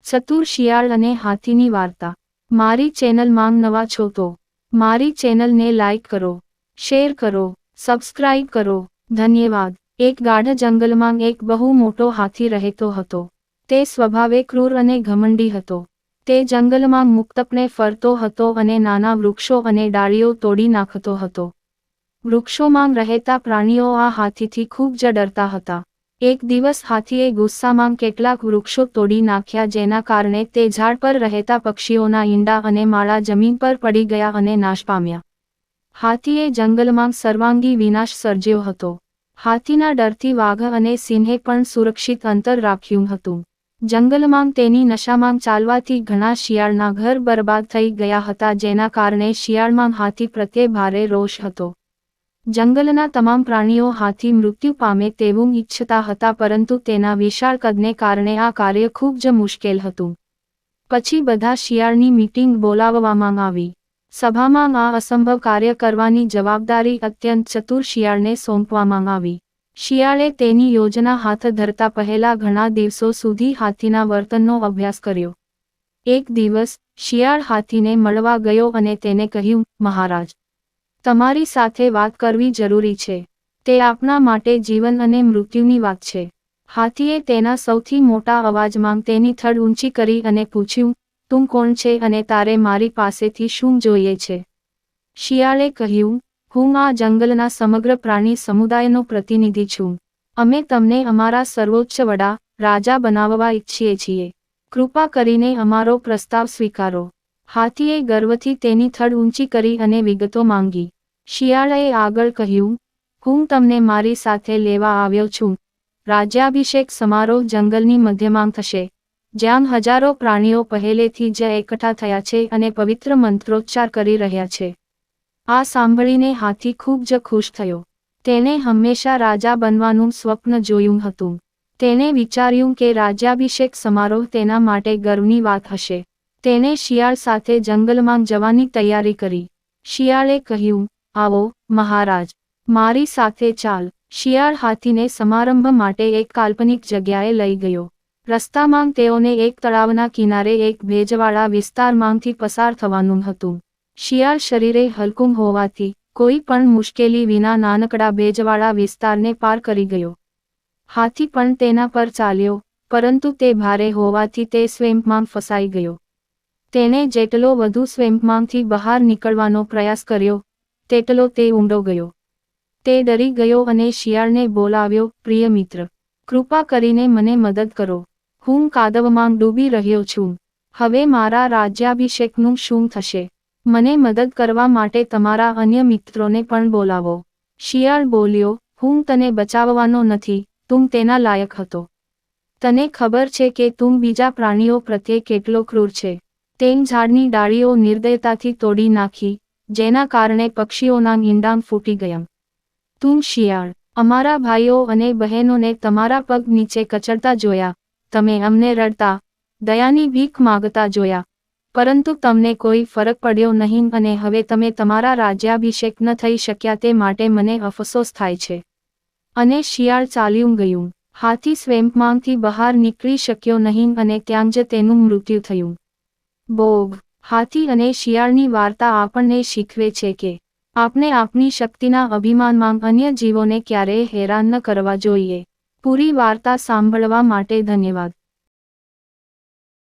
ચતુર શિયાળ અને હાથીની વાર્તા। મારી ચેનલમાં નવા છો તો મારી ચેનલને લાઈક કરો, શેર કરો, સબસ્ક્રાઇબ કરો, ધન્યવાદ। એક ગાઢ જંગલમાં એક બહુ મોટો હાથી રહેતો હતો। તે સ્વભાવે ક્રૂર અને ઘમંડી હતો। તે જંગલમાં મુક્તપણે ફરતો હતો અને નાના વૃક્ષો અને ડાળીઓ તોડી નાખતો હતો। વૃક્ષોમાં રહેતા પ્રાણીઓ આ હાથીથી ખૂબ જ ડરતા હતા। એક દિવસ હાથીએ ગુસ્સામાં કેટલાક વૃક્ષો તોડી નાખ્યા, જેના કારણે તે ઝાડ પર રહેતા પક્ષીઓના ઈંડા અને માળા જમીન પર પડી ગયા અને નાશ પામ્યા। હાથીએ જંગલમાં સર્વાંગી વિનાશ સર્જ્યો હતો। હાથીના ડરથી વાઘ અને સિંહે પણ સુરક્ષિત અંતર રાખ્યું હતું। જંગલમાં તેની નશામાં ચાલવાથી ઘણા શિયાળના ઘર બરબાદ થઈ ગયા હતા, જેના કારણે શિયાળમાં હાથી પ્રત્યે ભારે રોષ હતો। જંગલના તમામ પ્રાણીઓ હાથી મૃત્યુ પામે તેવું ઈચ્છતા હતા, પરંતુ તેના વિશાળ કદને કારણે આ કાર્ય ખૂબ જ મુશ્કેલ હતું। પછી બધા શિયાળની મીટિંગ બોલાવવામાં આવી। સભામાં આ અસંભવ કાર્ય કરવાની જવાબદારી અત્યંત ચતુર શિયાળને સોંપવામાં આવી। શિયાળે તેની યોજના હાથ ધરતા પહેલા ઘણા દિવસો સુધી હાથીના વર્તનનો અભ્યાસ કર્યો। એક દિવસ શિયાળ હાથીને મળવા ગયો અને તેને કહ્યું, મહારાજ, તમારી સાથે વાત કરવી જરૂરી છે। તે આપના માટે જીવન અને મૃત્યુની વાત છે। હાથીએ તેના સૌથી મોટા અવાજમાં તેની થડ ઊંચી કરી અને પૂછ્યું, તું કોણ છે અને તારે મારી પાસેથી શું જોઈએ છે? શિયાળે કહ્યું, હું આ જંગલના સમગ્ર પ્રાણી સમુદાયનો પ્રતિનિધિ છું। અમે તમને અમારા સર્વોચ્ચ વડા, રાજા બનાવવા ઈચ્છીએ છીએ। કૃપા કરીને અમારો પ્રસ્તાવ સ્વીકારો। હાથીએ ગર્વથી તેની થડ ઊંચી કરી અને વિગતો માંગી। શિયાળે આગળ કહ્યું, હું તમને મારી સાથે લેવા આવ્યો છું। રાજ્યાભિષેક સમારોહ જંગલની મધ્યમાં થશે, જ્યાં હજારો પ્રાણીઓ પહેલેથી જ એકઠા થયા છે અને પવિત્ર મંત્રોચ્ચાર કરી રહ્યા છે। આ સાંભળીને હાથી ખૂબ જ ખુશ થયો। તેને હંમેશા રાજા બનવાનું સ્વપ્ન જોયું હતું। તેને વિચાર્યું કે રાજ્યાભિષેક સમારોહ તેના માટે ગર્વની વાત હશે। તેને શિયાળ સાથે જંગલમાં જવાની તૈયારી કરી। શિયાળે કહ્યું, આવો મહારાજ, મારી સાથે ચાલ। શિયાળ હાથીને સમારંભ માટે એક કાલ્પનિક જગ્યાએ લઈ ગયો। રસ્તામાં તેઓને એક તળાવના કિનારે એક ભેજવાળા વિસ્તારમાંથી પસાર થવાનું હતું। શિયાળ શરીરે હલકું હોવાથી કોઈ પણ મુશ્કેલી વિના નાનકડા ભેજવાળા વિસ્તારને પાર કરી ગયો। હાથી પણ તેના પર ચાલ્યો, પરંતુ તે ભારે હોવાથી તે સ્વેમ્પમાં ફસાઈ ગયો। તેણે જેટલો વધુ સ્વેમ્પમાંથી બહાર નીકળવાનો પ્રયાસ કર્યો, તેટલો તે ઊંડો ગયો। તે ડરી ગયો અને શિયાળને બોલાવ્યો, પ્રિય મિત્ર, કૃપા કરીને મને મદદ કરો। હું કાદવમાં ડૂબી રહ્યો છું। હવે મારા રાજ્યાભિષેકનું શું થશે? મને મદદ કરવા માટે તમારા અન્ય મિત્રોને પણ બોલાવો। શિયાળ બોલ્યો, હું તને બચાવવાનો નથી, તું તેના લાયક હતો। તને ખબર છે કે તું બીજા પ્રાણીઓ પ્રત્યે કેટલો ક્રૂર છે। તેમ ઝાડની ડાળીઓ નિર્દયતાથી તોડી નાખી, જેના કારણે પક્ષીઓના ઈંડા ફૂટી ગયા। તું શિયાળ, અમારા ભાઈઓ અને બહેનોને તમારા પગ નીચે કચડતા જોયા, તમે અમને રડતા, દયાની ભીખ માગતા જોયા, પરંતુ તમને કોઈ ફરક પડ્યો નહીં અને હવે તમે તમારા રાજ્યાભિષેક ન થઈ શક્યા તે માટે મને અફસોસ થાય છે। અને શિયાળ ચાલ્યું ગયું। હાથી સ્વેમ્પમાંથી બહાર નીકળી શક્યો નહીં અને ત્યાં જ તેનું મૃત્યુ થયું। બોગ હાથી અને શિયાળની વાર્તા આપણને શીખવે છે કે આપણે આપની શક્તિના અભિમાનમાં અન્ય જીવોને ક્યારેય હેરાન ન કરવા જોઈએ। પૂરી વાર્તા સાંભળવા માટે ધન્યવાદ।